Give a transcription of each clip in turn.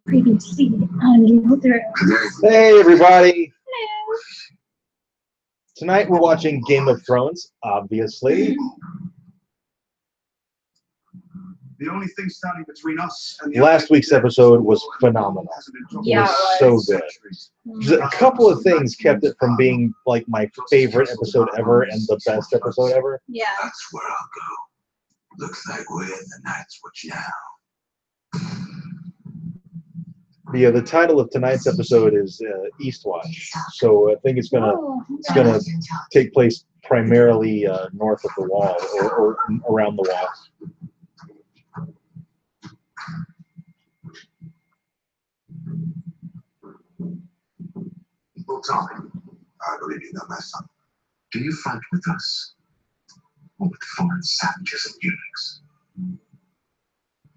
Previously on Game of Thrones. Hey everybody! Hello. Tonight we're watching Game of Thrones, obviously. The only thing standing between us and the Last week's episode was phenomenal. Yeah, it was so good. Just a couple of things kept it from being like my favorite episode ever and the best episode ever. Yeah. That's where I'll go. Looks like we're in the Night's Watch now. Yeah, the title of tonight's episode is Eastwatch, so I think it's gonna take place primarily north of the Wall or around the Wall. Time, I believe you know my son. Do you fight with us or with foreign savages and eunuchs?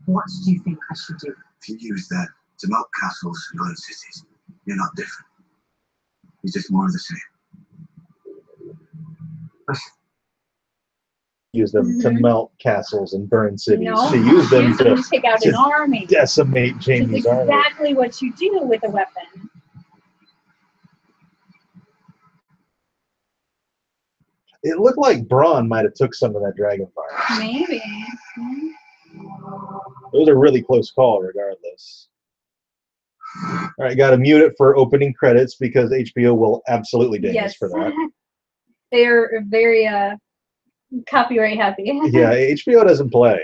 What do you think I should do? If you use that to melt castles and burn cities, you're not different. It's just more of the same. Use them to melt castles and burn cities. No, to use them to take out an army. Decimate Jaime's army. Exactly what you do with a weapon. It looked like Bronn might have took some of that dragon fire. Maybe. It was a really close call, regardless. All right, got to mute it for opening credits because HBO will absolutely ding us for that. They are very copyright happy. Yeah, HBO doesn't play,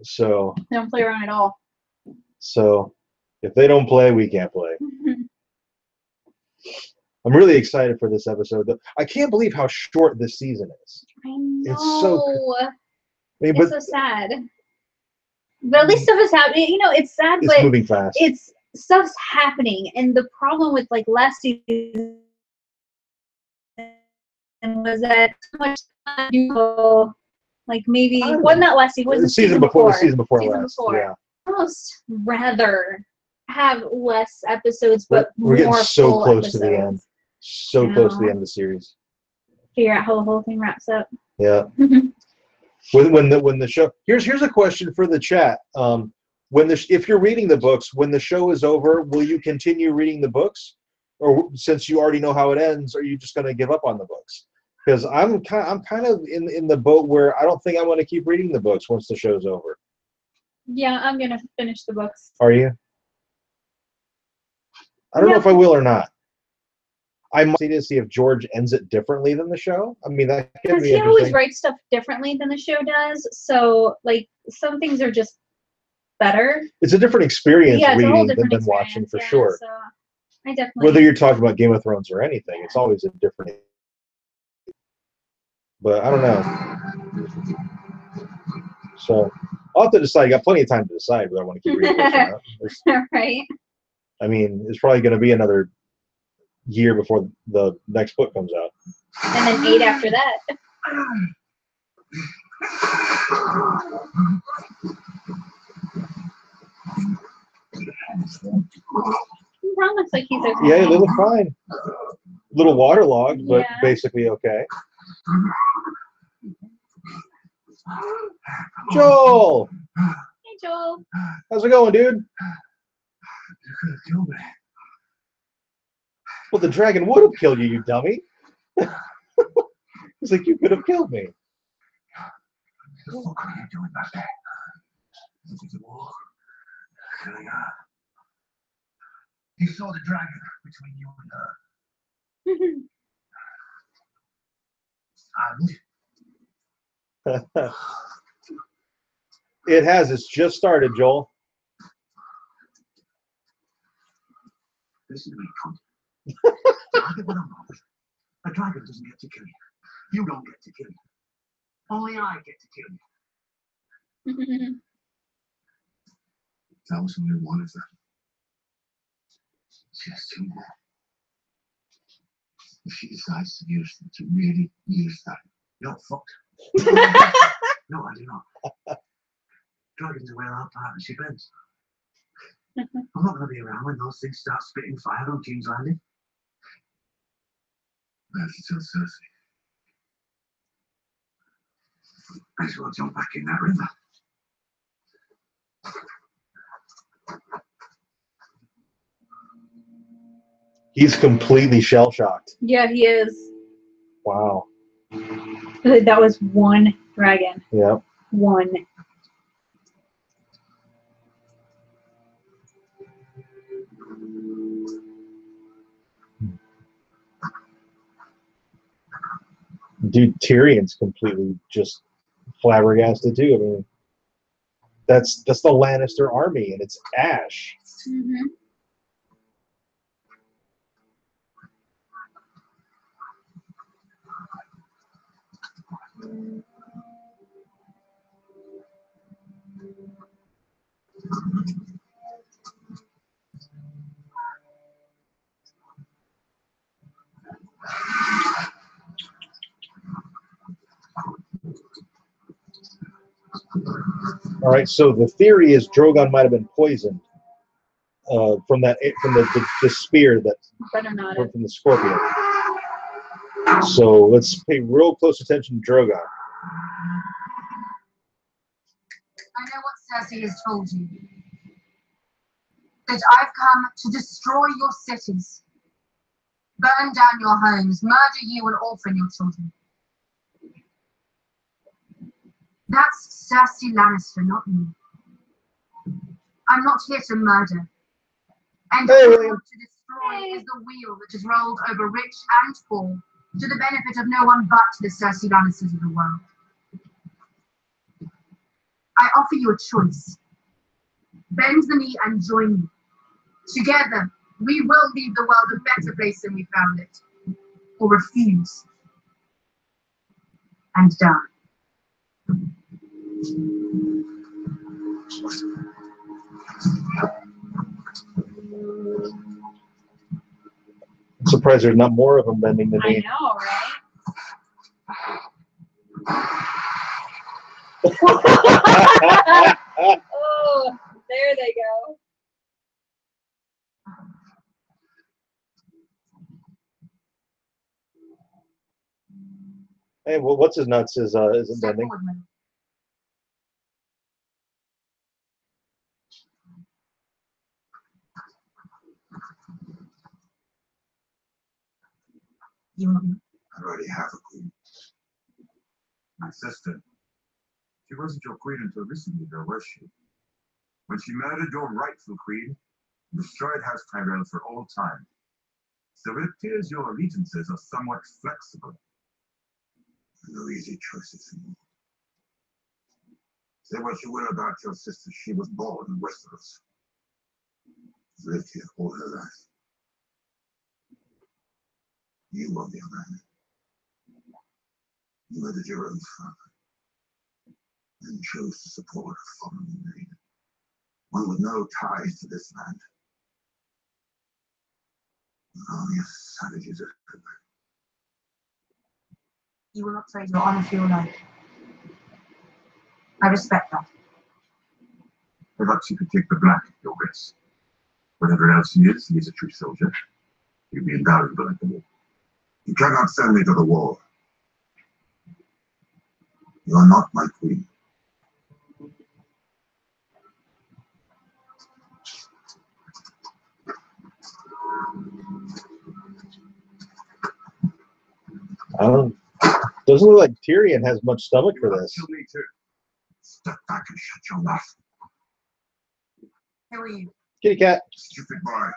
so They don't play around at all. So if they don't play, we can't play. I'm really excited for this episode. I can't believe how short this season is. I know. It's so. It's so sad. But at least stuff is happening. You know, it's sad, it's but moving fast. Stuff's happening, and the problem with like last season was that so much time, like maybe not last season, was the season before. The season before last. Before. Yeah. Almost rather have less episodes, but we're getting more so full close episodes. to the end. So close to the end of the series. Figure out how the whole thing wraps up. Yeah. when the show here's a question for the chat. If you're reading the books, when the show is over, will you continue reading the books, or since you already know how it ends, are you just going to give up on the books? Because I'm kind of in the boat where I don't think I want to keep reading the books once the show's over. Yeah, I'm gonna finish the books. Are you? I don't know if I will or not. I might see to see if George ends it differently than the show. I mean, that could be interesting. He always writes stuff differently than the show does, so like some things are just better. It's a different experience reading than watching, for sure. So I definitely. Whether you're talking about Game of Thrones or anything, it's always a different. But I don't know. So I'll have to decide. I got plenty of time to decide whether I want to keep reading this or not. Right. I mean, it's probably going to be another year before the next book comes out. And then 8 after that. Ron looks like he's okay. Yeah, they look fine. A little waterlogged, but basically okay. Joel! Hey, Joel. How's it going, dude? You could have killed me. Well, the dragon would have killed you, you dummy. He's like, you could have killed me. What the fuck are you doing back there? Looking at the wall. Killing her. You saw the dragon between you and her. It has. It's just started, Joel. Listen to me, cunt. A dragon doesn't get to kill you. You don't get to kill you. Only I get to kill you. That was only one of them. She has 2 more. If she decides to use them, to really use that, you're fucked. No, I do not. Dragons are where our partnership ends. I'm not going to be around when those things start spitting fire on King's Landing. I have to tell Cersei. May as well jump back in that river. He's completely shell-shocked. Yeah, he is. Wow. That was one dragon. Yeah. One. Dude, Tyrion's completely just flabbergasted too. I mean, that's the Lannister army, and it's ash. Mm-hmm. All right, so the theory is Drogon might have been poisoned from the spear that Better not. from the scorpion. So let's pay real close attention to Drogon. I know what Cersei has told you. That I've come to destroy your cities, burn down your homes, murder you and orphan your children. That's Cersei Lannister, not me. I'm not here to murder. And Hey, all I William. want to destroy is the wheel that is rolled over rich and poor, to the benefit of no one but the Cersei Lannisters of the world. I offer you a choice. Bend the knee and join me. Together, we will leave the world a better place than we found it. Or refuse. And die. I'm surprised there's not more of them bending the I knee. know, right? Oh, there they go. Hey, well, what's his nuts isn't Step bending. forward, Will. You want me? I already have a queen. My sister. She wasn't your queen until recently, though, was she? When she murdered your rightful queen, and destroyed House Tyrell for all time. So it appears your allegiances are somewhat flexible. No easy choices for me. Say what you will about your sister, she was born in Westeros. Lived here all her life. You, on the other hand, you murdered your own father, and chose to support a foreign invader. One with no ties to this land. An army of savages everywhere. You will not trade your honor for your life. I respect that. Perhaps you could take the black at your best. Whatever else he is a true soldier. You'd be invaluable at the war. You cannot send me to the war. You are not my queen. Doesn't look like Tyrion has much stomach for this. Kill me too. Step back and shut your mouth. Who are you? Kitty cat. Stupid boy.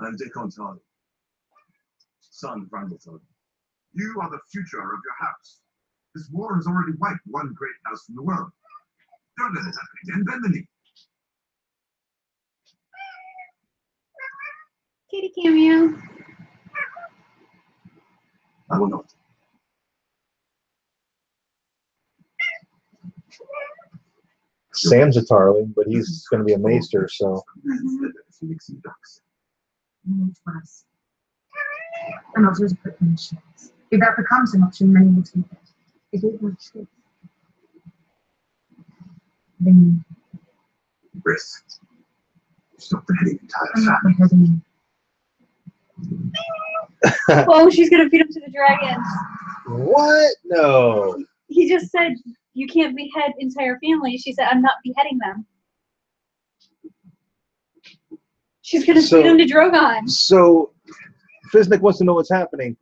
I'm Dickon Tarly, son of Randall Tarly. You are the future of your house. This war has already wiped one great house from the world. Don't let it happen again. Bend the knee. Kitty cameo. I will not. Sam's a Tarling, but he's going to be a maester, so. Phoenix and ducks. You need twice. I'm not here to put in shares. If that becomes an option, many will take it. It is my choice. Then Risk. Stop beheading entire I'm not family. beheading you. Oh, she's gonna feed him to the dragons. What? No. He just said you can't behead entire families. She said I'm not beheading them. She's gonna feed him to Drogon. So, Fiznik wants to know what's happening.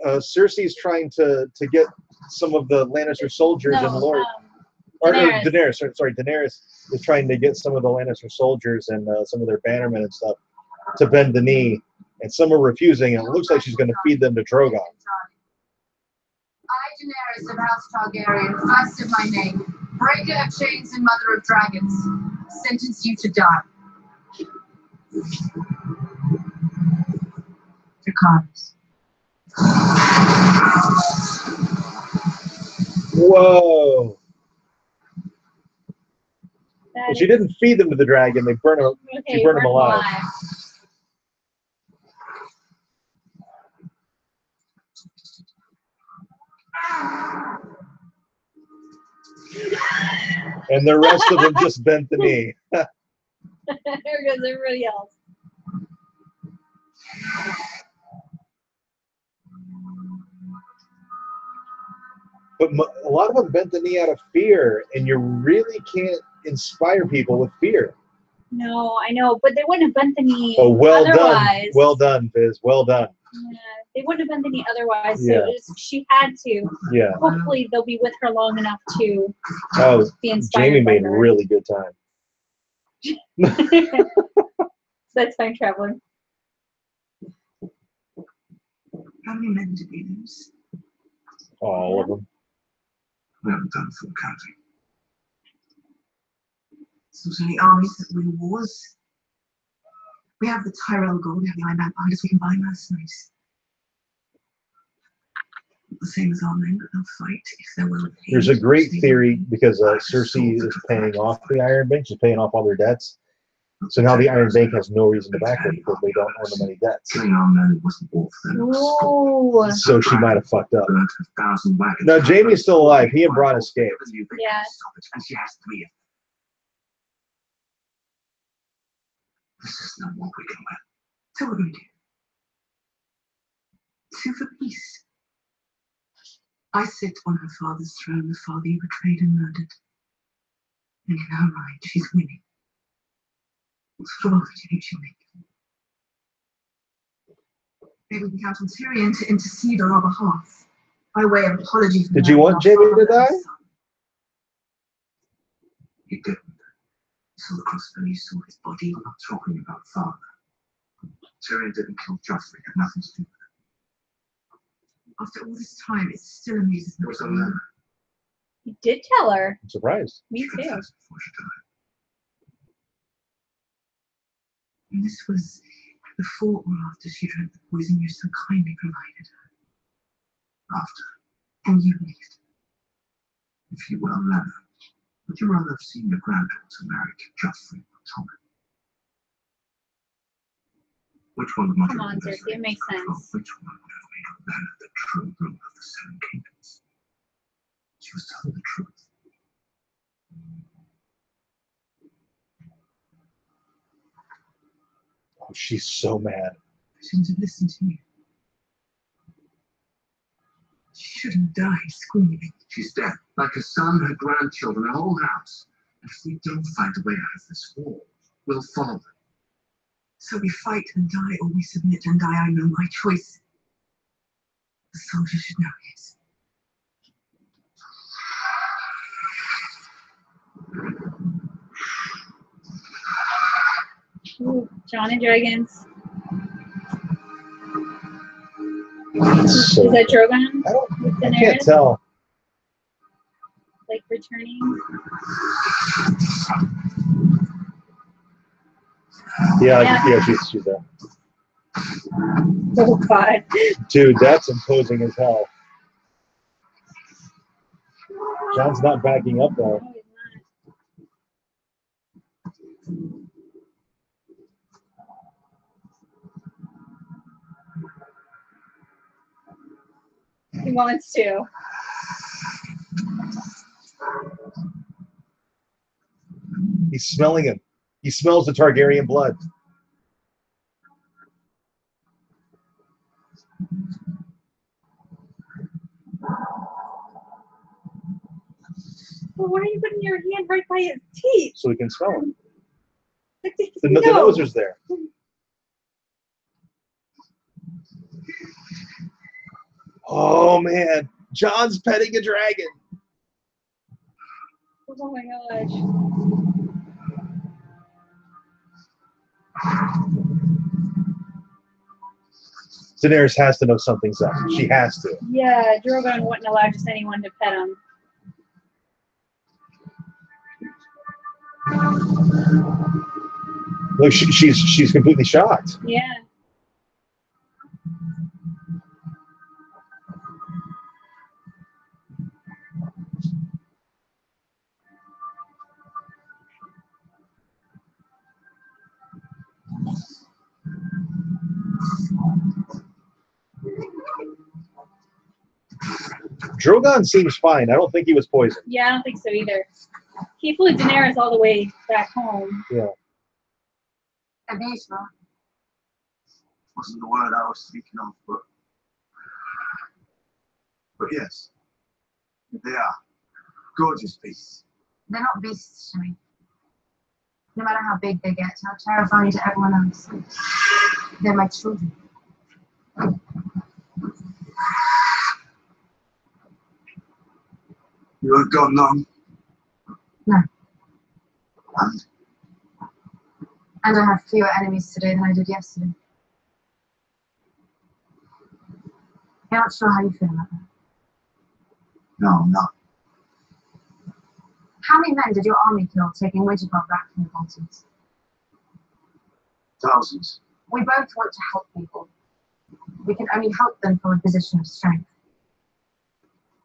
Cersei's trying to get some of the Lannister soldiers and Lord. Daenerys. Daenerys is trying to get some of the Lannister soldiers and some of their bannermen and stuff to bend the knee, and some are refusing, and it looks like she's going to feed them to Drogon. I, Daenerys of House Targaryen, first of my name, breaker of chains and mother of dragons, sentence you to die. Dracarys. Whoa! That She didn't feed them to the dragon; they burn them. okay, She burned them alive. And the rest of them just bent the knee. There goes everybody else. But a lot of them bent the knee out of fear, and you really can't inspire people with fear. No, I know, but they wouldn't have bent the knee Oh, well otherwise. done. Well done, Fizz. Well done. Yeah, they wouldn't have bent the knee otherwise, so Yeah. she had to. Yeah. Hopefully they'll be with her long enough to Oh, be inspired Jamie by made her. really good time. So that's time traveling. How many men did we lose? All of them. We haven't done full counting. So many armies that win wars. We have the Tyrell gold, we have the Iron Vampires, we can buy mercenaries. The same as our men, but they'll fight if they're well paid. There's a great theory because Cersei is paying off the Iron Bank. She's paying off all their debts. So now the Iron Bank has no reason to back her because they don't owe them any debts. Killing our men wasn't war for them. Ooh. So she might have fucked up. Burnt 1,000 wagons. No, Jamie's still alive. He and Bronn escaped. Yeah. And she has 3 of them. This is not what we can win. So what do we do? 2 for peace. I sit on her father's throne, the father you betrayed and murdered. And in her mind, she's winning. What sort of offer do you think she'll make? Maybe we can count on Tyrion to intercede on our behalf, by way of apology. Did you want Jamie to die? He didn't. He saw the crossbow, you saw his body. I'm not talking about father. Tyrion didn't kill Joffrey, had nothing to do with it. After all this time, it still amuses me. It was a letter. You did tell her. I'm surprised. Me She too. confessed before she died. And this was before or after she drank the poison you so kindly provided her. After. And you believed. If you were a man, would you rather have seen your granddaughter married to Joffrey or Tommen? Which one would Come on, have Cersei, it makes sense. Which one would have made a man the true ruler of the 7 kingdoms? She was telling the truth. Oh, she's so mad. She shouldn't have listened to you. She shouldn't die screaming. She's dead, like her son, her grandchildren, her whole house. And if we don't find a way out of this war, we'll follow them. So we fight and die, or we submit and die. I know my choice. The soldier should know his. Ooh, John and Dragons. So Is that Drogon? With I Daenerys? can't tell. Like returning? Yeah, she's there. Oh god. Dude, that's imposing as hell. John's not backing up though. No, he's not. He wants to. He's smelling him. He smells the Targaryen blood. But why are you putting your hand right by his teeth? So he can smell him. He's The No. Noser's there. Oh man, John's petting a dragon. Oh my gosh. Daenerys has to know something's up. She has to. Yeah, Drogon wouldn't allow just anyone to pet him. Look, she's completely shocked. Yeah. Drogon seems fine. I don't think he was poisoned. Yeah, I don't think so either. He flew Daenerys all the way back home. Yeah. Abishma. Wasn't the word I was thinking of, but yes, they are gorgeous beasts. They're not beasts to me. No matter how big they get, how terrifying to everyone else. They're my children. You have gone long. No. And And I have fewer enemies today than I did yesterday. I'm not sure how you feel about that. no, I'm not. How many men did your army kill taking Winterfell back from the Boltons? Thousands. We both want to help people. We can only help them from a position of strength.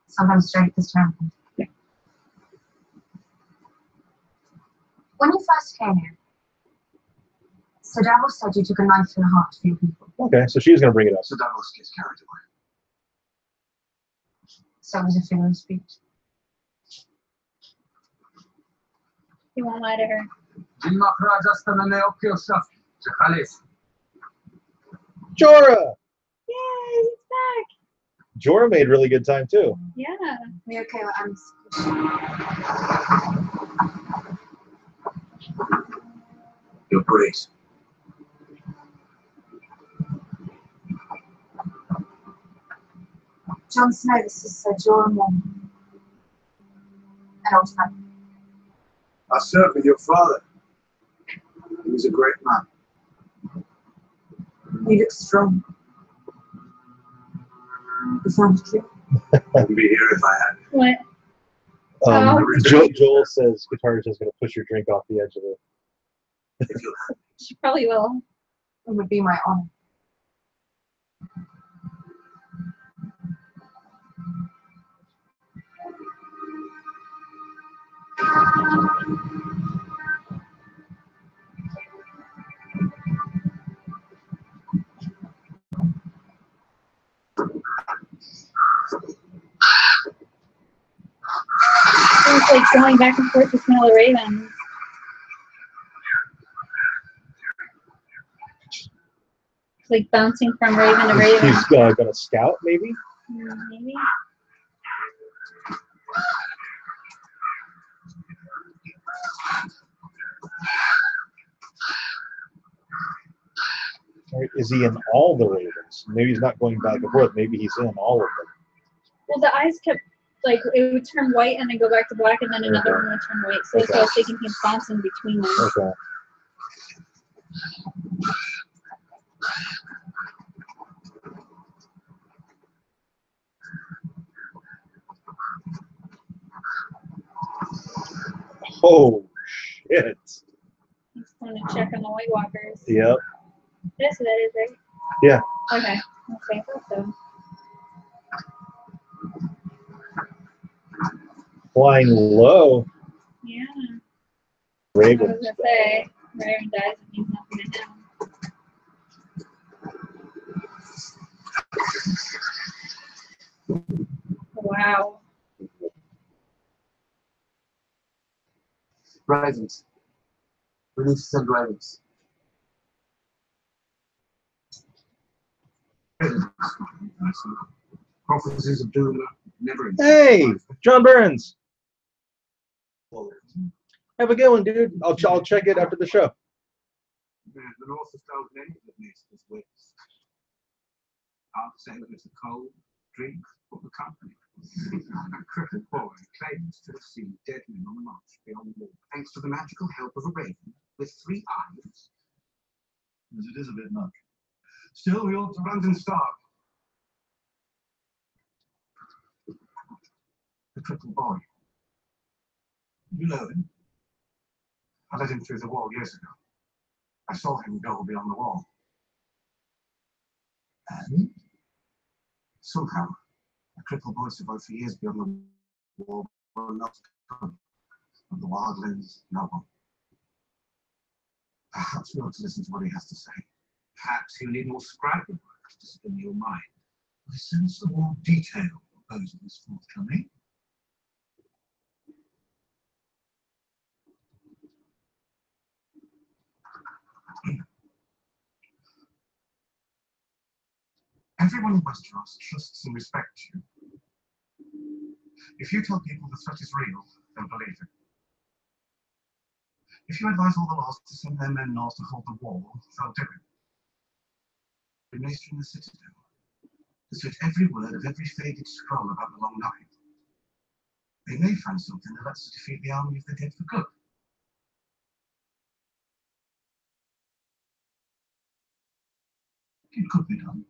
Sometimes strength is terrible. When you first came here, Sir Davos said you took a knife to the heart for your people. Okay, so she's going to bring it up. So Davos gets carried away. So it was a figure of speech. He won't lie to her. Jorah! Yay, he's back. Jorah made really good time too. Yeah. We okay with Anne's? Your grace. Jon Snow, this is Sir Jorah Mormont. An old friend. I served with your father. He was a great man. You look strong. You sound cute. I'd be here if I had. What? Joel says Guitarist is going to push your drink off the edge of it. If you had. She probably will. It would be my honor. It's like going back and forth to smell the ravens. It's like bouncing from raven to raven. He's going to scout, maybe? Maybe. Or is he in all the ravens? Maybe he's not going back and forth. Maybe he's in all of them. Well, the eyes kept, like, it would turn white and then go back to black, and then another one would turn white. So that's why I was thinking he's bouncing between them. Okay. Oh, shit. He's going to check on the White Walkers. Yep. That's what that is, right? Yeah. Okay. Okay, I thought so. Flying low. Yeah. I Raven. was going to say, Raven dies, it means nothing to him. Wow. Ravens. We need to send ravens. Prophecies of doom never. Hey, John Burns. Have a good one, dude. I'll check it after the show. Yeah, the North has told many of Lannisters wits. Hard to say whether it's a cold, drink, or the company. A crooked boy claims to have seen dead men on the march beyond the wall, thanks to the magical help of a raven with 3 eyes. As it is a bit much. Still, we ought to run and start. The crippled boy. You know him? I led him through the wall years ago. I saw him go beyond the wall. And? Somehow, a crippled boy survived for years beyond the wall, but not of the wildlands, no one. Perhaps we ought to listen to what he has to say. Perhaps you need more scribing work to spin your mind. I sense the more detailed proposal is forthcoming. Everyone in Westeros trusts and respects you. If you tell people the threat is real, they'll believe it. If you advise all the lords to send their men north to hold the wall, they'll do it. We may string the citadel to switch every word of every faded scroll about the long night. They may find something that lets us defeat the army of the dead for good. It could be done.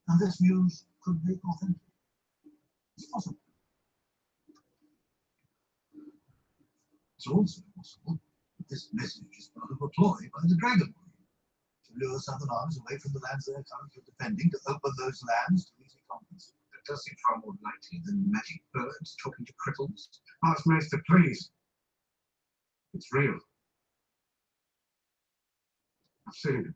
And this news could be authentic. It's possible. It's also possible that this message is part of a ploy by the Dragon to lure southern armies away from the lands they are currently defending, to open those lands to easy conquest. That does seem far more likely than magic birds talking to cripples. Archmaester, please. It's real. I've seen it.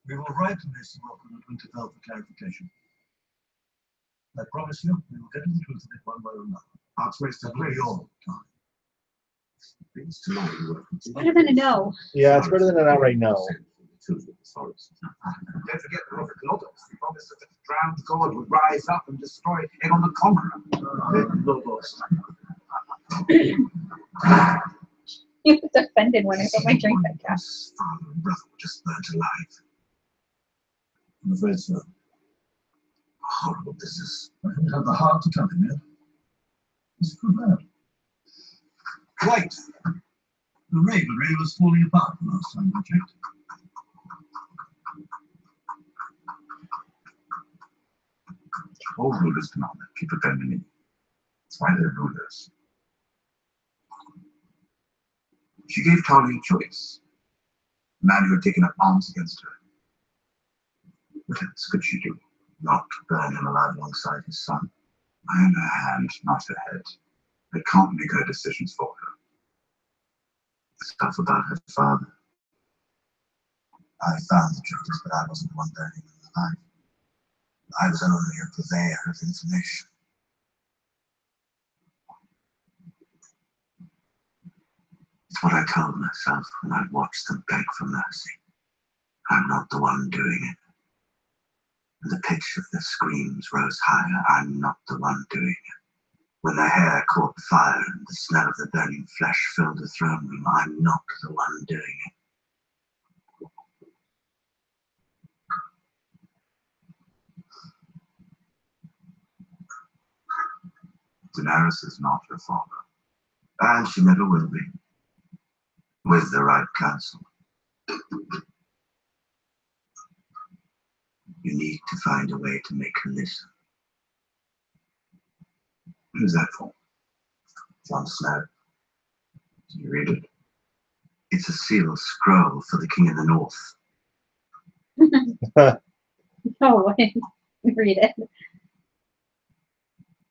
We will write to Mr. Welcome at Winterfell for clarification. I promise you, we will get to the truth of it one way or another. Archmaester, please. Your time. It's too long to work. It's better than a no. Yeah, it's better than an outright no. Don't forget the prophet Lodos. He promised that the drowned god would rise up and destroy Aegon the Conqueror. Lodos. You was offended when I put my drink back down. Father and brother were just burnt alive. I'm afraid so. A horrible business. I didn't have the heart to tell him yet. It's good bad. Right. The ravelry was falling apart the last time I checked. All rulers, Commander, keep defending me. That's why they're rulers. She gave Tarly a choice. The man who had taken up arms against her. What else could she do? Not burn him alive alongside his son. I am her hand, not her head. I can't make her decisions for her. The stuff about her father. I found the truth, but I wasn't the one burning him alive. I was only a purveyor of information. It's what I told myself when I watched them beg for mercy. I'm not the one doing it. And the pitch of their screams rose higher. I'm not the one doing it. When their hair caught fire and the smell of the burning flesh filled the throne room, I'm not the one doing it. Daenerys is not her father, and she never will be, with the right counsel. You need to find a way to make her listen. Who's that for? Jon Snow. Did you read it? It's a sealed scroll for the King of the North. No way. Read it.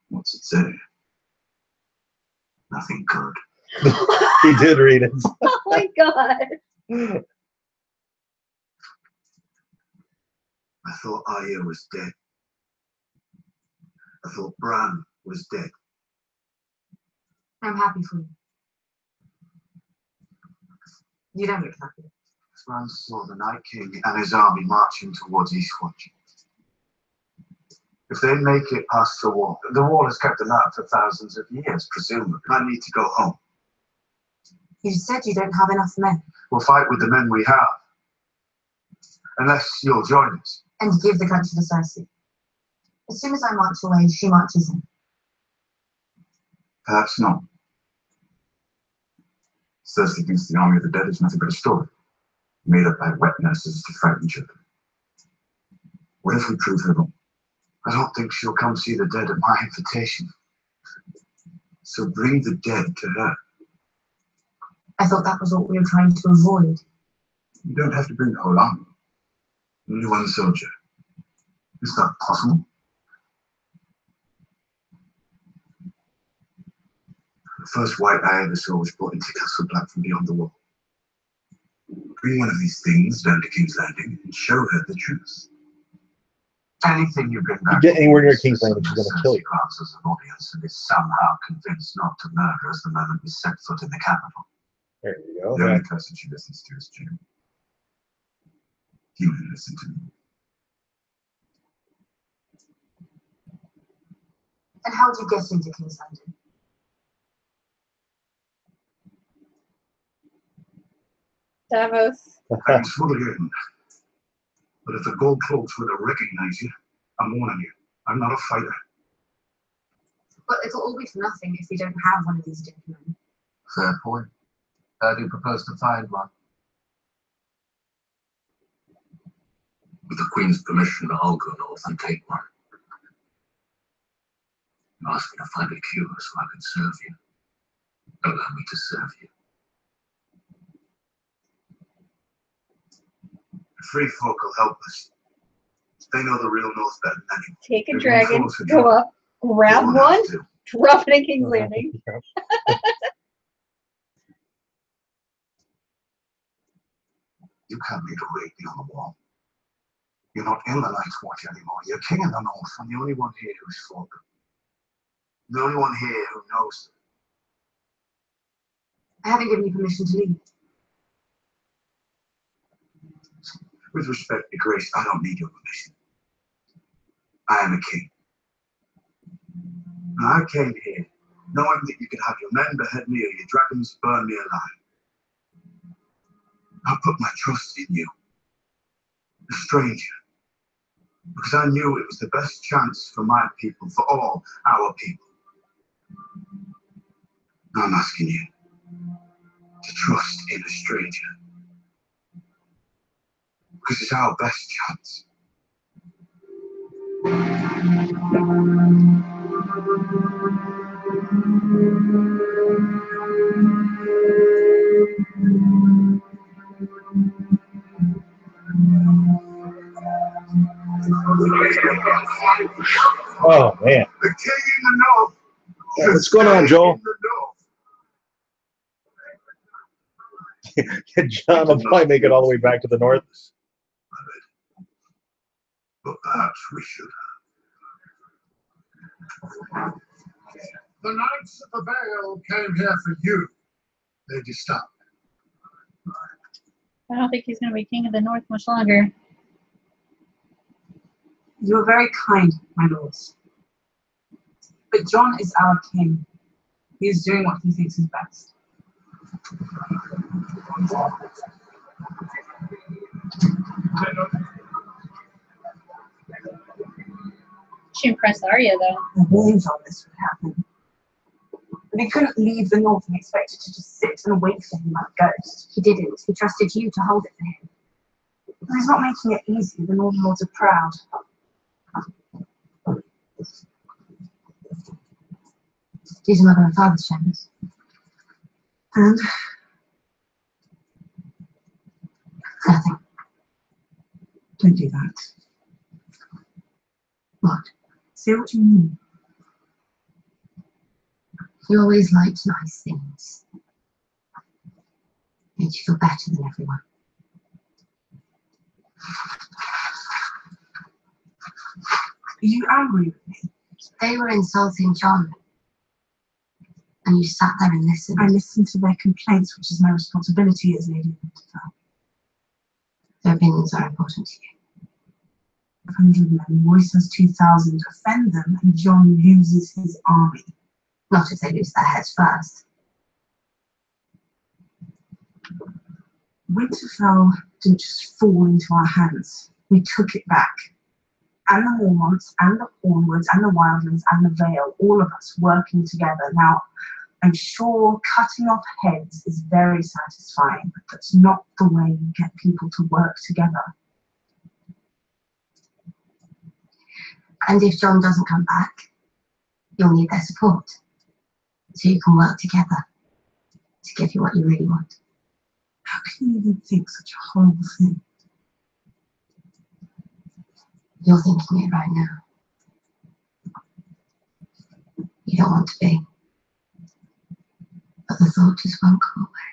What's it say? Nothing good. He did read it. Oh my god. I thought Arya was dead. I thought Bran was dead. I'm happy for you. You don't look happy. Bran saw the Night King and his army marching towards Eastwatch. If they make it past the wall has kept them out for thousands of years, presumably. I need to go home. You said you don't have enough men. We'll fight with the men we have. Unless you'll join us. And give the country to Cersei. As soon as I march away, she marches in. Perhaps not. Cersei thinks the army of the dead is nothing but a story, made up by wet nurses to frighten children. What if we prove her wrong? I don't think she'll come see the dead at my invitation. So bring the dead to her. I thought that was what we were trying to avoid. You don't have to bring the whole army. Only one soldier. Is that possible? The first white I ever saw was brought into Castle Black from beyond the wall. Bring one of these things down to King's Landing and show her the truth. Anything you bring back. You get anywhere near King's Landing, she's going to kill you. As an audience and is somehow convinced not to murder us the moment we set foot in the capital. There you go. The only person she listens to is Jim. He will listen to me. And how do you get into King's Landing? Davos. I can smuggle you in. But if the gold cloaks were to recognize you, I'm warning you. I'm not a fighter. But it'll all be for nothing if we don't have one of these gentlemen. Fair point. How do you propose to find one? With the Queen's permission, I'll go north and take one. You asked me to find a cure so I could serve you. Allow me to serve you. The free folk will help us. They know the real North better than anyone. Take a They've been dragon, forced to go join. up, grab They won't one, have to. drop it in King's Landing. You can't be the raid beyond the wall. You're not in the Night's Watch anymore. You're king in the North, and the only one here who's fought them. The only one here who knows them. I haven't given you permission to leave. With respect, Your Grace, I don't need your permission. I am a king. And I came here knowing that you could have your men behead me or your dragons burn me alive. I put my trust in you, a stranger, because I knew it was the best chance for my people, for all our people. Now I'm asking you to trust in a stranger, because it's our best chance. Oh, man. The king in the north. What's going on, Joel? John will probably make it all the way back to the north. But perhaps we should. The Knights of the Vale came here for you. They just stopped. I don't think he's going to be king of the North much longer. You are very kind, my lords. But John is our king. He is doing what he thinks is best. She impressed Arya, though. I believed all this would happen. But he couldn't leave the north and expect it to just sit and wait for him like a ghost. He didn't. He trusted you to hold it for him. But he's not making it easy. The northern lords are proud. These are mother and father's chambers. And Nothing. don't do that. What? Say what you mean. You always liked nice things. Made you feel better than everyone. Are you angry with me? They were insulting John. And you sat there and listened. I listened to their complaints, which is my responsibility as Lady Winterfell. Their opinions are important to you. 100 men, Royce has 2,000. Offend them, and John loses his army. Not if they lose their heads first. Winterfell didn't just fall into our hands. We took it back. And the Mormonts, and the Hornwoods, and the Wildlands, and the Vale, all of us working together. Now, I'm sure cutting off heads is very satisfying, but that's not the way you get people to work together. And if John doesn't come back, you'll need their support. So you can work together to give you what you really want. How can you even think such a horrible thing? You're thinking it right now. You don't want to be. But the thought just won't go away.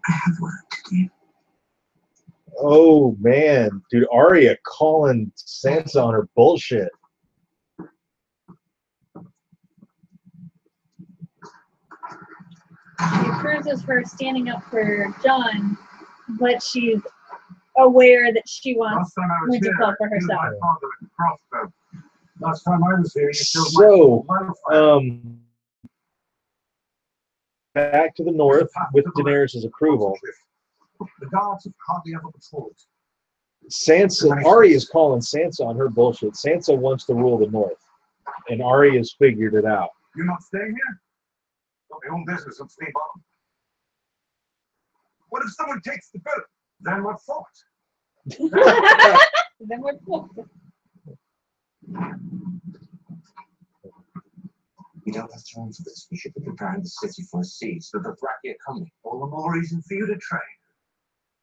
I have work to do. Oh man, dude, Arya calling Sansa on her bullshit. She approves of her standing up for John, but she's aware that she wants Last time I was here, Winterfell for you killed herself. my father with a crossbow. Last time I was here, you killed So, my wildfire. Back to the north with Daenerys' approval. The guards have hardly ever patrolled. Sansa, Arya is calling Sansa on her bullshit. Sansa wants to rule the north, and Arya's figured it out. You're not staying here? Got your own business and sleep on. What if someone takes the boat? Then what for? Then we're fucked. We don't have time for this. We should be preparing the city for a siege. The Dothraki are coming. All the more reason for you to train.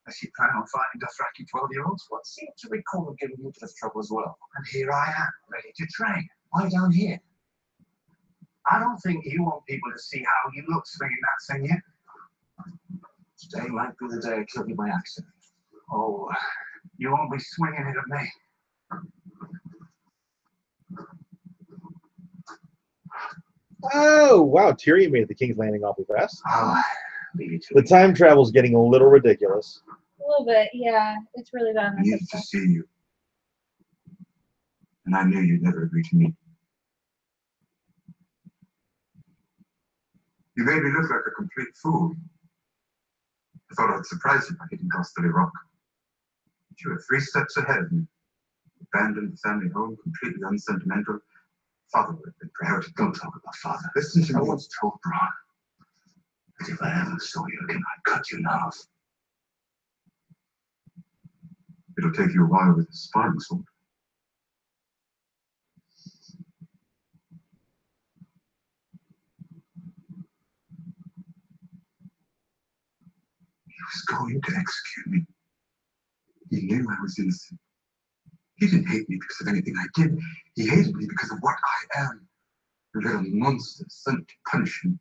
As you plan on fighting Dothraki 12-year-olds? What seemed to recall them giving you this trouble as well. And here I am, ready to train. Why down here? I don't think you want people to see how you look swinging that thing yet. Today might be the day I killed you by accident. Oh, you won't be swinging it at me. Oh, wow, Tyrion made the King's Landing awfully fast. Oh, leave it to The me. time travel's getting a little ridiculous. A little bit, yeah. It's really bad. I needed to see you. And I knew you'd never agree to meet. You made me look like a complete fool. I thought I'd surprise you by hitting Casterly Rock. But you were 3 steps ahead of me. Abandoned the family home, completely unsentimental. Father would have been proud. Don't talk about father. Listen to me. I once told Bron that if I ever saw you again, I'd cut you in half. It'll take you a while with a sparring sword. He was going to execute me. He knew I was innocent. He didn't hate me because of anything I did. He hated me because of what I am. A little monster sent to punish him.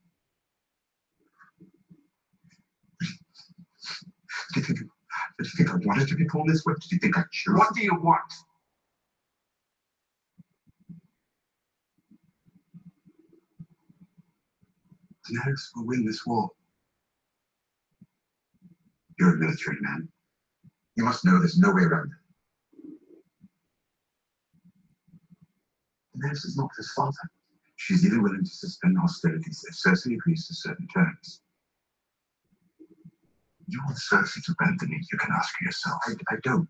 Did you think I wanted to be born this way? Did you think I chose? What do you want? Daenerys will win this war. You're a military man. You must know there's no way around it. Daenerys is not his father. She's even willing to suspend hostilities if Cersei agrees to certain terms. You want Cersei to bend the knee, you can ask her yourself. I don't.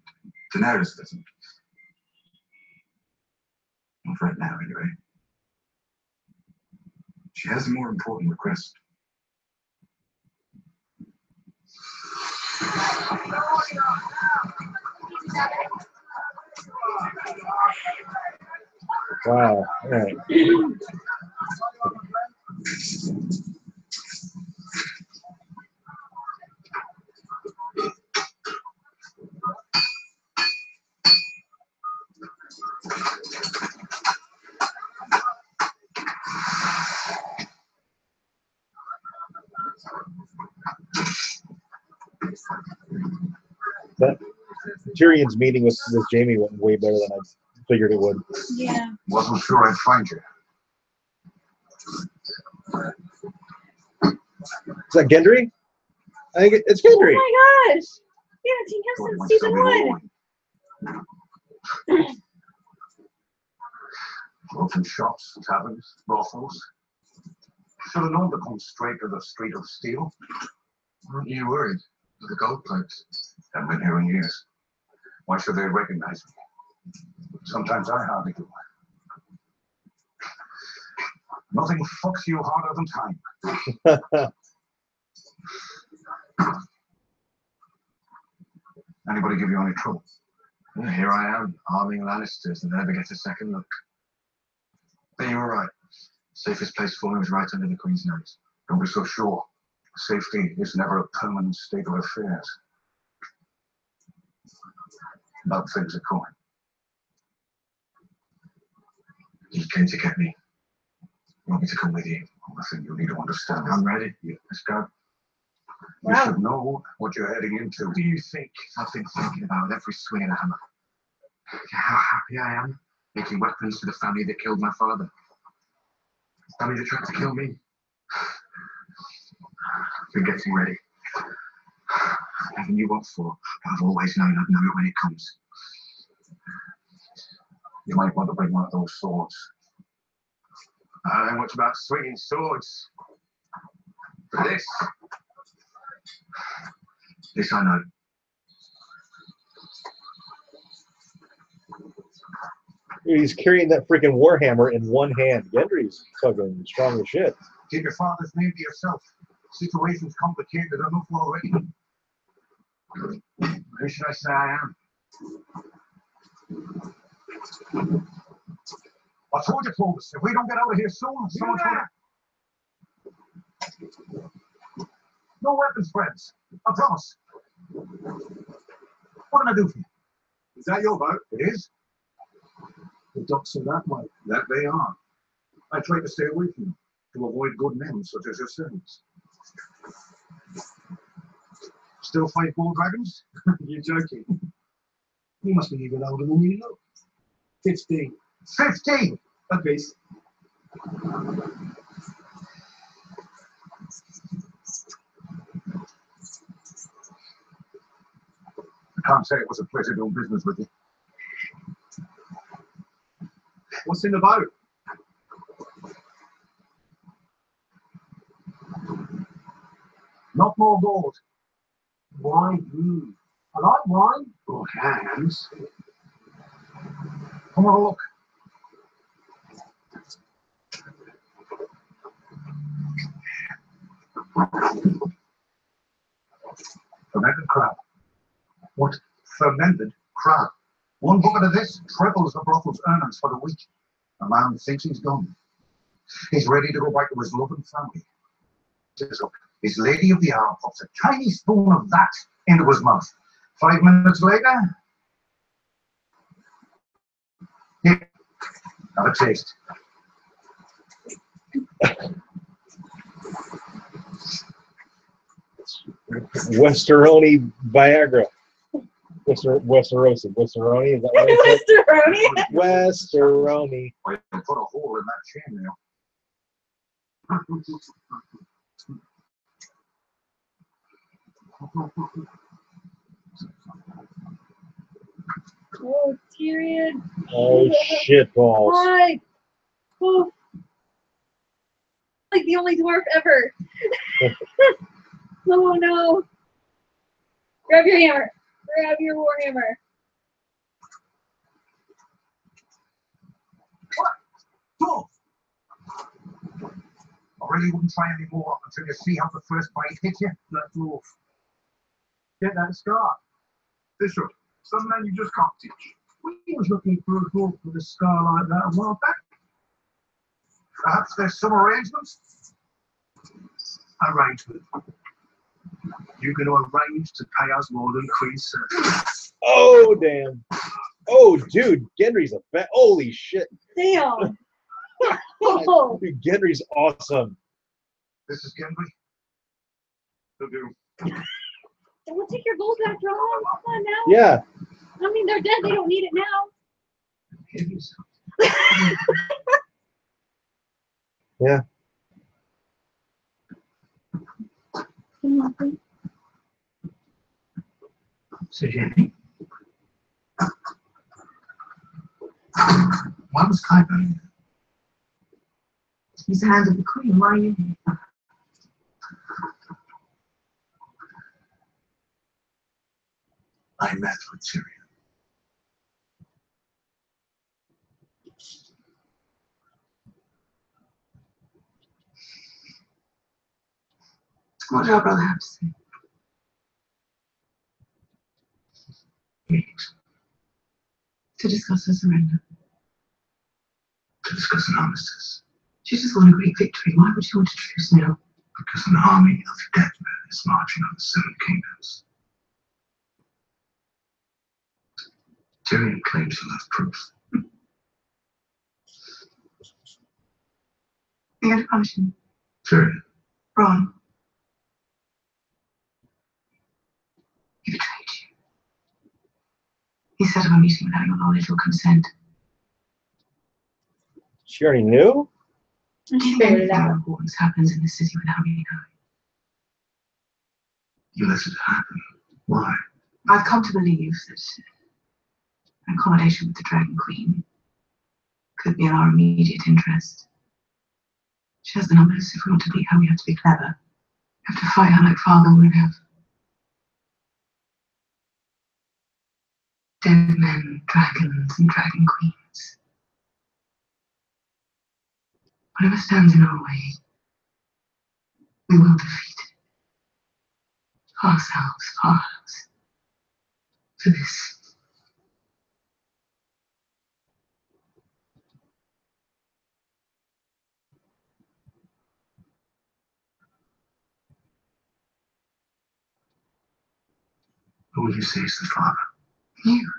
Daenerys doesn't. Not right now, anyway. She has a more important request. Wow, all right. That Tyrion's meeting with Jaime went way better than I figured it would. Yeah. Wasn't sure I'd find you. Is that Gendry? I think it's Oh Gendry. my gosh! Yeah, Team Thought House it might in still season be 1. Open shops, taverns, brothels. Should have known to come straight to the street of steel. Aren't you worried? The gold pipes. Haven't been here in years. Why should they recognize me? Sometimes I hardly do. Nothing fucks you harder than time. Anybody give you any trouble? Well, here I am, arming Lannisters, and never get a second look. But you were right. Safest place for me was right under the Queen's nose. Don't be so sure. Safety is never a permanent state of affairs. Bad things are coming. You came to get me. You want me to come with you? I think you need to understand. I'm ready. Let's go. You Wow. should know what you're heading into. What do you think? I've been thinking about every swing of the hammer. How happy I am making weapons for the family that killed my father. The family that tried to kill me. I've been getting ready. I never knew what for, but I've always known I'd know it when it comes. You might want to bring one of those swords. I don't know much about swinging swords. But this I know. He's carrying that freaking warhammer in one hand. Gendry's fucking strong as shit. Keep your father's name to yourself. Situation's complicated enough already. Who should I say I am? I told you, Clovis, if we don't get out of here soon, someone's gonna... No weapons, friends. I promise. What can I do for you? Is that your boat? It is. The docks are that way. That they are. I try to stay away from them to avoid good men such as yourselves. Still fight bull dragons? You're joking. You must be even older than you look. 15. 15! A piece. I can't say it was a pleasure doing business with you. What's in the boat? Not more gold. Wine. I like wine. Oh, hands. Come have a look. Fermented crab. What? Fermented crab. One bucket of this triples the brothel's earnings for the week. A man thinks he's done. He's ready to go back to his loving family. His lady of the hour pops a tiny spoon of that into his mouth. 5 minutes later, here, have a taste. Westeroni Viagra. Westeroni, is that what I said? Westeroni. I can put a hole in that chain now. Oh, Tyrion. Oh shit balls. Why? Oh. Like the only dwarf ever. Oh no. Grab your hammer. Grab your warhammer. Dwarf! I really wouldn't try any more until you see how the first bite hit you. That dwarf. Get that scar. Bishop, some man you just can't teach. We was looking for a dwarf with a scar like that a while back. Perhaps there's some arrangements? Arrangement. You're going to arrange to pay us more than Queen Cersei. Oh damn. Oh dude, Gendry's a bet. Holy shit. Damn. Oh. Dude, Gendry's awesome. This is Gendry. He'll do. We'll take your gold back, Ron. Come on now. Yeah. I mean, they're dead. They don't need it now. Yeah. So, Jenny. Once I believe He's the hand of the Queen. Why are you here? I met with Tyrion. What did our brother have to say? To discuss her surrender. To discuss an armistice. She just won a great victory. Why would she want to truce now? Because an army of dead men is marching on the Seven Kingdoms. Tyrion claims he'll have proof. I got a question. Tyrion, Ron. He betrayed you. He set up a meeting without your knowledge or consent. She already knew? Do you think anything of importance happens in this city without me knowing? you let it happen. Why? I've come to believe that an accommodation with the Dragon Queen could be in our immediate interest. She has the numbers. If we want to beat her, we have to be clever. We have to fight her like father would have. Dead men, dragons, and dragon queens. Whatever stands in our way, we will defeat it. Ourselves, ours. For this. Who will you say is the father? You.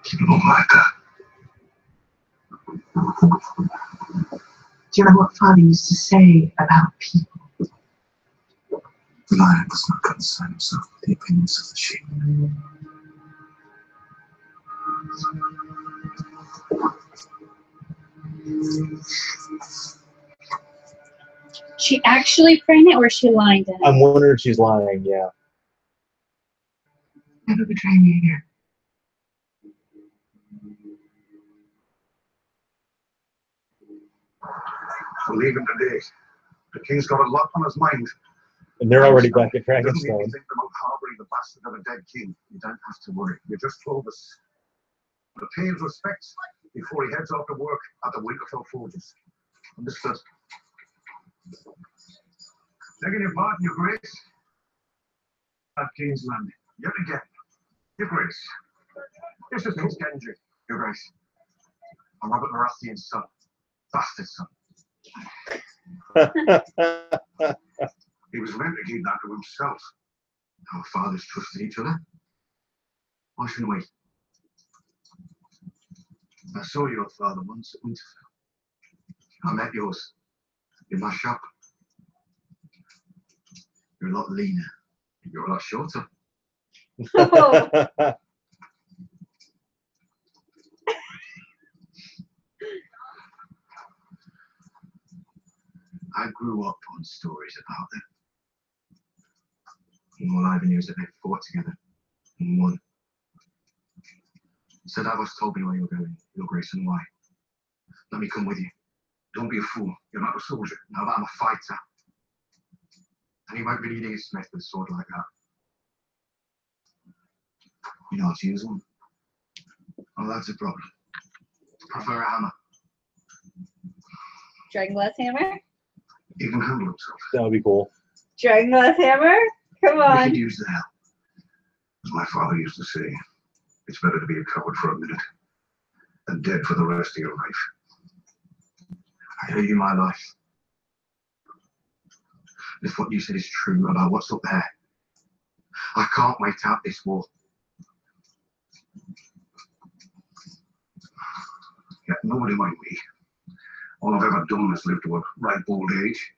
Keep it all like that. Do you know what father used to say about people? The lion does not concern himself with the opinions of the sheep. She actually pregnant or is she lying to him? I'm wondering if she's lying, yeah. Never betray me again. We'll leave him today. The king's got a lot on his mind. And they're already back at Doesn't make Dragonstone. you think about harboring the bastard of a dead king. You don't have to worry. You just told us. But pay his respects before he heads off to work at the Winterfell forges. Understood? Begging your pardon, Your Grace. At King's Landing. Yet again. Your Grace. This is Prince Gendry. Your Grace. I'm Robert Baratheon's son. Bastard son. He was meant to keep that to himself. Our fathers trusted each other. Why shouldn't we? I saw your father once at Winterfell. I met yours in my shop. You're a lot leaner. You're a lot shorter. I grew up on stories about them. And all I ever knew is that they fought together and won. So Davos told me where you're going, Your Grace, and why. Let me come with you. Don't be a fool. You're not a soldier. Now that I'm a fighter. And you won't be needing a smith with a sword like that. You know how to use one? Oh, that's a problem. I prefer a hammer. Dragonglass hammer? He can handle himself. That would be cool. Dragonglass hammer? Come We on. could use the hell. As my father used to say, it's better to be a coward for a minute than dead for the rest of your life. I owe you my life. If what you said is true about what's up there, I can't wait out this war. Yet nobody mind me. All I've ever done is live to a ripe old age.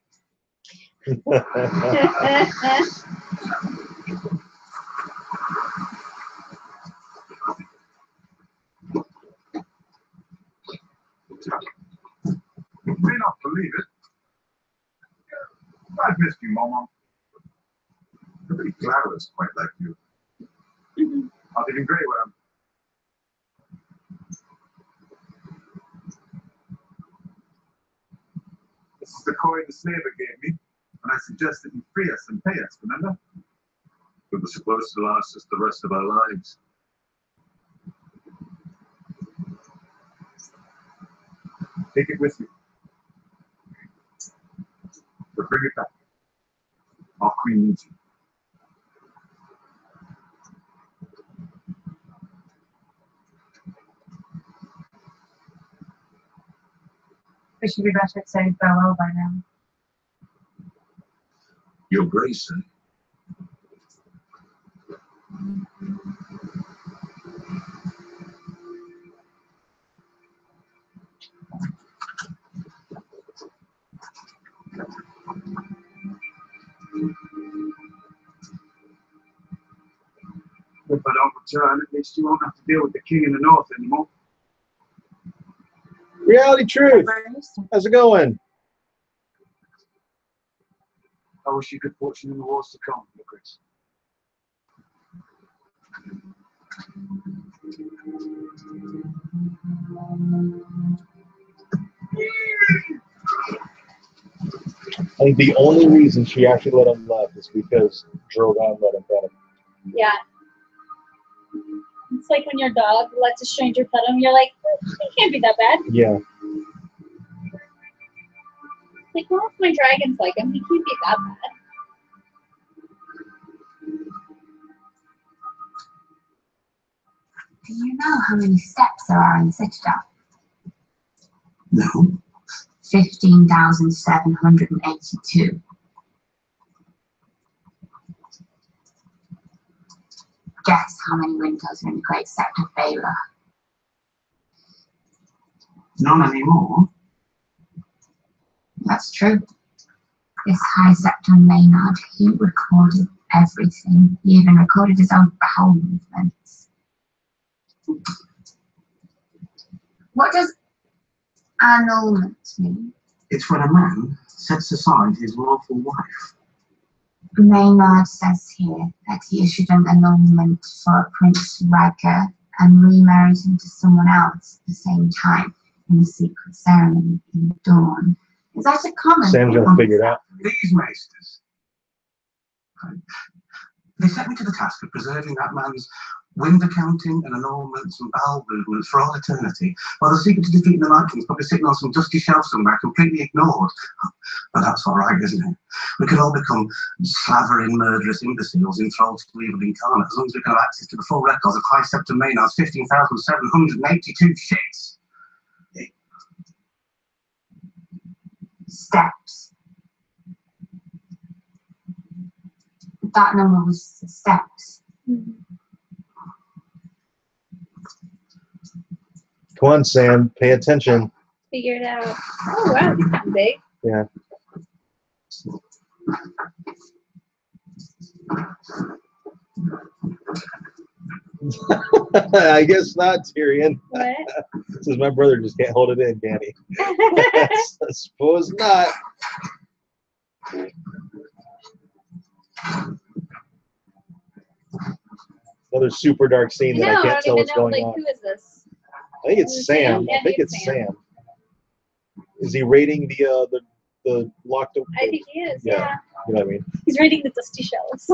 You may not believe it. I've missed you, Mama. The big flowers quite like you. I'll be very well. the coin the slaver gave me when I suggested you free us and pay us, remember? It was supposed to last us the rest of our lives. Take it with you. But bring it back. Our queen needs you. We should be better at saying farewell by now. Your grace, eh? If I don't return, at least you won't have to deal with the king in the north anymore. Reality Truth. How's it going? I wish you good fortune in the wars to come, your grace. I think the only reason she actually let him left is because Drogon let him pet him. Yeah. It's like when your dog lets a stranger pet him, you're like, it can't be that bad. Yeah. Like, well, if my dragons like him, he can't be that bad. Do you know how many steps there are in the Citadel? No. 15,782. Guess how many windows are in the Great Sept of Baylor? None anymore. That's true. This High Septon Maynard, he recorded everything. He even recorded his own bowel movements. What does annulment mean? It's when a man sets aside his lawful wife. Maynard says here that he issued an annulment for Prince Rhaegar and remarried him to someone else at the same time in a secret ceremony in Dawn. Is that a common Sam's thing? gonna figure it out. These maesters, they set me to the task of preserving that man's wind accounting and annulments and bowel movements for all eternity, while the secret to defeating the Night King's probably sitting on some dusty shelf somewhere, completely ignored. But that's all right, isn't it? We can all become slavering, murderous imbeciles enthralled to evil incarnate, as long as we can have access to the full records of High Septon Maynard's 15,782 shits. Steps. That number was the steps. Come on, Sam. Pay attention. Figure it out. Oh, wow, he's kind of big. Yeah. I guess not, Tyrion. What? Says my brother just can't hold it in, can he? I suppose not. Another super dark scene that No, I can't tell what's going like, on. who is this? I think it's Sam. I think it's Sam. Is he raiding the locked up? I think he is, yeah. You know what I mean? He's reading the dusty shells.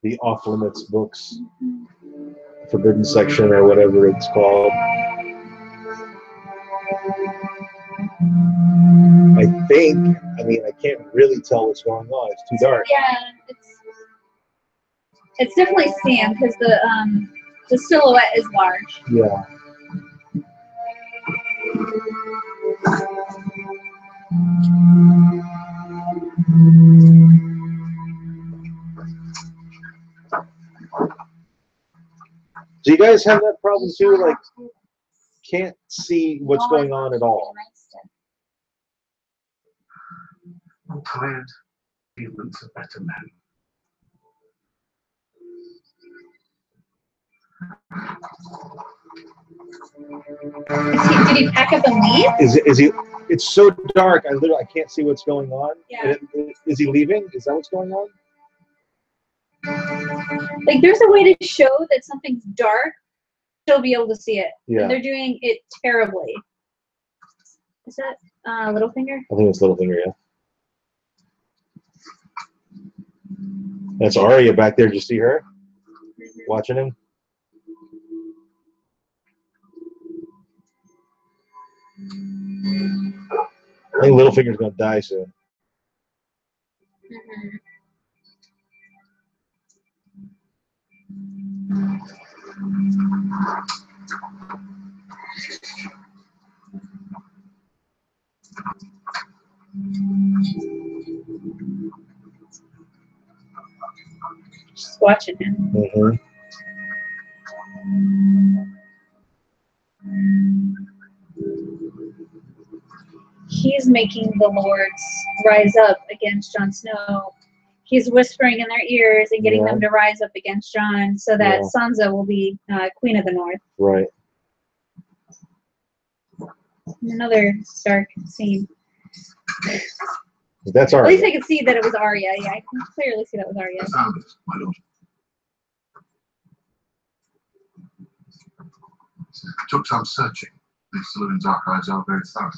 The off limits books, forbidden section or whatever it's called. I mean, I can't really tell what's going on. It's too dark. Yeah, it's definitely Sam because the silhouette is large. Yeah. Do you guys have that problem too? Like, can't see what's going on at all. I'm tired. Humans are better men. Did he pack up and leave? Is he? It's so dark. I can't see what's going on. Yeah. Is he leaving? Is that what's going on? Like, there's a way to show that something's dark still be able to see it. Yeah. And they're doing it terribly. Is that Littlefinger? I think it's Littlefinger, yeah. That's Arya back there. Did you see her? Watching him? I think Littlefinger's going to die soon. Mhm. Just watching him. Mm-hmm. He's making the lords rise up against Jon Snow. He's whispering in their ears and getting them to rise up against Jon so that Sansa will be Queen of the North. Right. Another Stark scene. That's At Arya. least I could see that it was Arya. Yeah, I can clearly see that was Arya. I found it, my lord. Took some searching. The Saloon's archives are very thorough.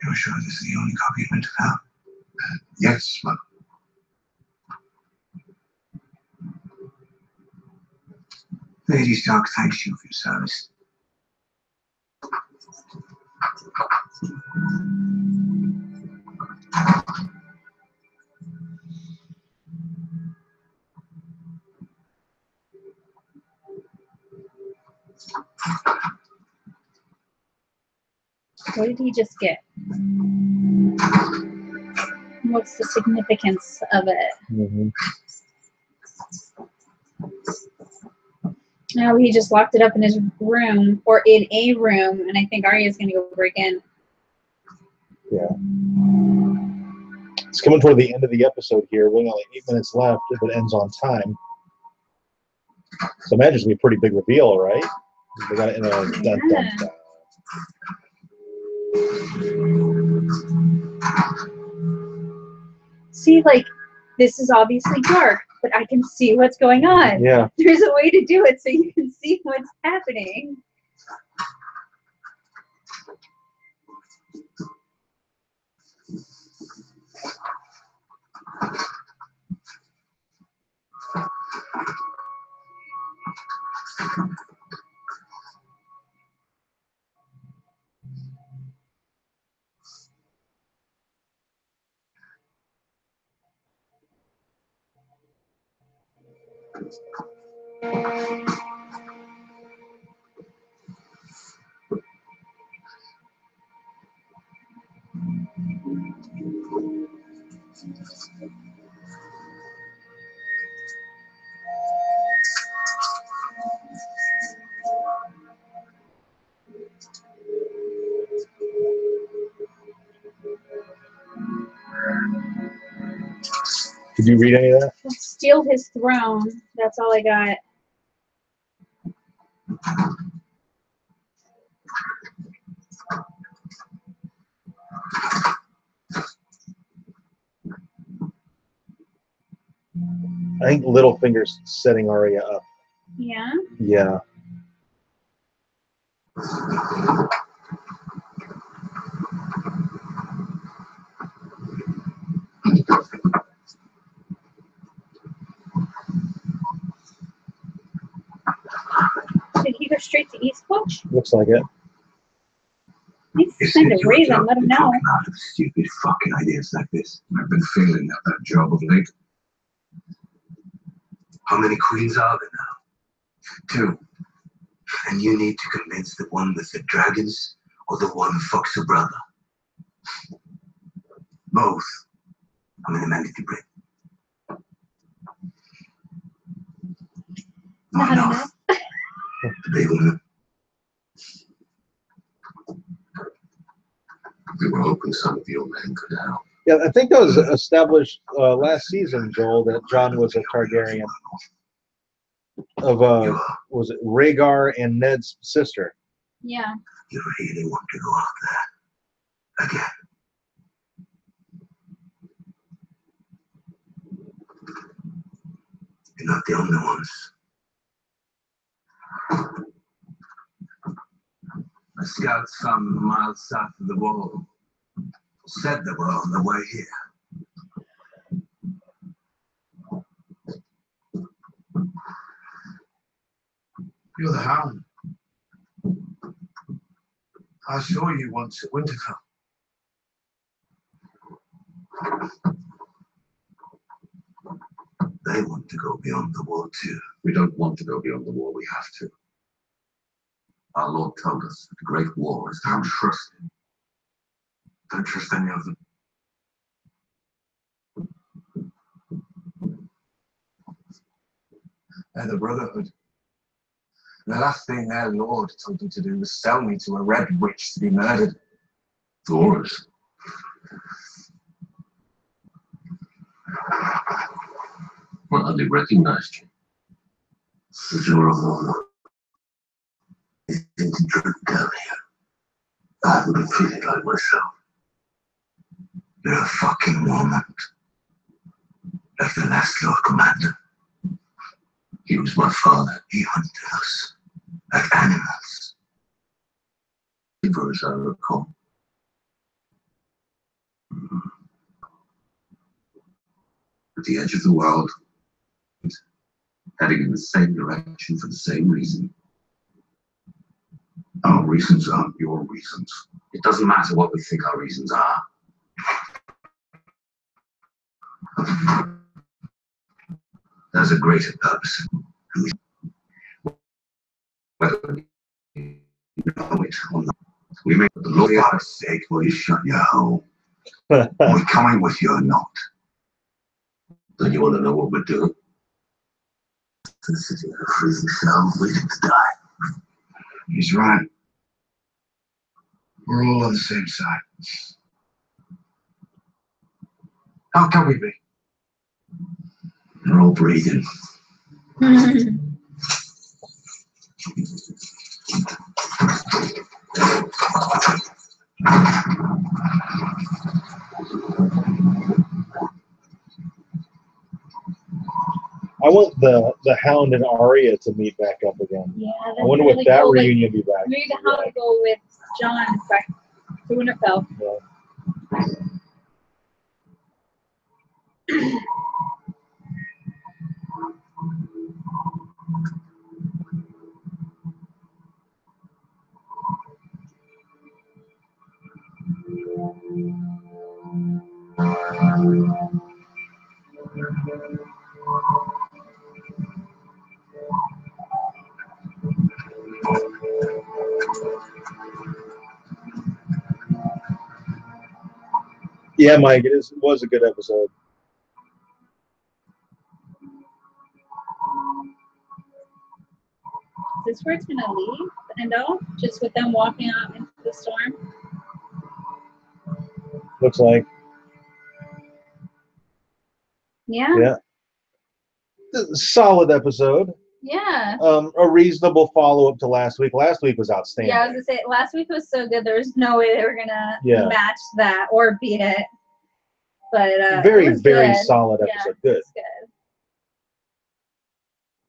You're sure this is the only copy of Winterfell? Yes, my lord. Lady Stark thanks you for your service. What did he just get? What's the significance of it? Mm-hmm. No, he just locked it up in his room, or in a room, and I think Arya's going to go break in. Yeah. It's coming toward the end of the episode here. We only 8 minutes left if it ends on time. So I imagine it's going to be a pretty big reveal, right? They got it in a dun, dun, dun. See, like, this is obviously dark, but I can see what's going on. Yeah. There's a way to do it so you can see what's happening. Did you read any of that? Let's steal his throne. That's all I got. I think Littlefinger's setting Arya up. Yeah. Yeah. Did he go straight to Eastwatch? Looks like it. He's It's send a your raven, job let him to know. talk out of stupid fucking ideas like this. I've been failing at that job of late. How many queens are there now? 2. And you need to convince the one with the dragons or the one who fucks her brother. Both. I'm in a mandatory break. Not enough. The big one. We were hoping some of your men could help. Yeah, I think that was established last season, Joel, that Jon was a Targaryen. Of was it Rhaegar and Ned's sister? Yeah. You really want to go out there again? You're not the only ones. The scouts found them miles south of the wall. Said they were on their way here. You're the Hound. I saw you once at Winterfell. They want to go beyond the wall too. We don't want to go beyond the wall, we have to. Our Lord told us that the Great War is Don't trust him. Don't trust any of them. They're the Brotherhood. The last thing their Lord told them to do was sell me to a red witch to be murdered. Horrors. Well, hardly recognized you. If you're a woman, you think to drink down here. I would have treated like myself. You're a fucking woman. Like the last Lord Commander. He was my father. He hunted us like animals. Even as I recall. At the edge of the world, heading in the same direction for the same reason. Our reasons aren't your reasons. It doesn't matter what we think our reasons are. There's a greater purpose. Whether you know it or not, we make the Lord. For God's sake, will you shut your hole? Are we coming with you or not? Then you want to know what we're doing? They're sitting in a freezing cell, waiting to die. He's right. We're all on the same side. How can we be? They're all breathing. I want the Hound and Arya to meet back up again. Yeah, that's I wonder really what that cool. reunion be back. Maybe the Hound will go with John back to Winterfell. Yeah. Yeah, Mike, it was a good episode. Is this where it's gonna leave? The end off? Just with them walking out into the storm? Looks like. Yeah. Yeah. Solid episode. Yeah. A reasonable follow-up to last week. Last week was outstanding. Yeah, I was gonna say last week was so good. There's no way they were gonna Yeah. match that or beat it. But very, it was very good. solid Yeah, episode. it Good. was good.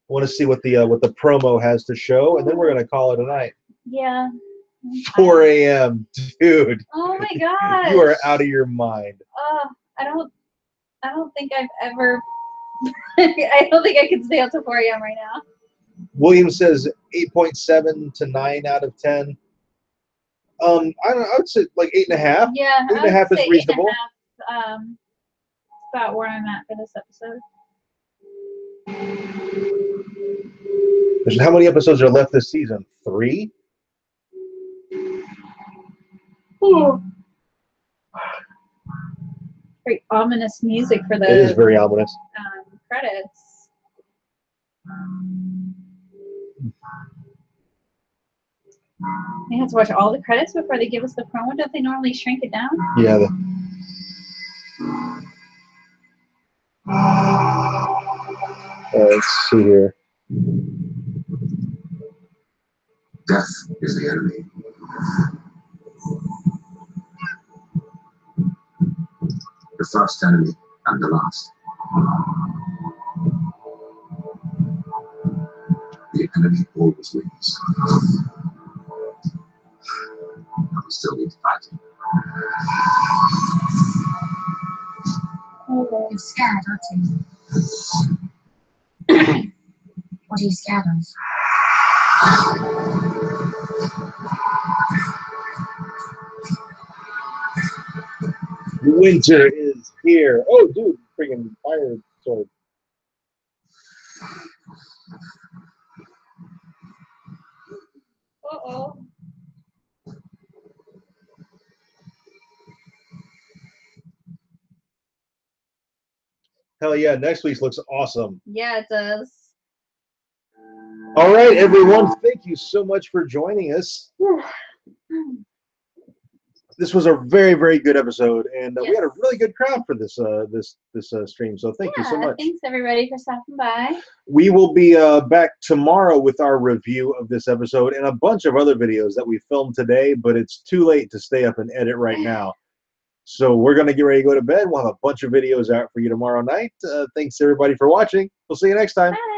I want to see what the promo has to show, and then we're gonna call it a night. Yeah. 4 a.m. Dude. Oh my gosh. You are out of your mind. I don't think I've ever. I don't think I can stay up till 4 a.m. right now. William says 8.7 to 9 out of 10. I don't know. I would say like 8.5. Yeah, 8.5 is reasonable. 8.5. About where I'm at for this episode. How many episodes are left this season? 3? Ooh. Very ominous music for the It is very ominous. credits. They have to watch all the credits before they give us the promo. Don't they normally shrink it down? Yeah. Let's see here. Death is the enemy. The first enemy and the last. enemy always wins. But we still need to fight him. You're scared, aren't you? What are you scared of? Winter is here. Oh, dude, freaking fire sword. Uh-oh. Hell yeah, next week's looks awesome. Yeah, it does. All right, everyone, thank you so much for joining us. This was a very, very good episode, and we had a really good crowd for this stream. So thank you so much. Thanks everybody for stopping by. We will be back tomorrow with our review of this episode and a bunch of other videos that we filmed today, but it's too late to stay up and edit right now. So we're going to get ready to go to bed. We'll have a bunch of videos out for you tomorrow night. Thanks everybody for watching. We'll see you next time. Bye.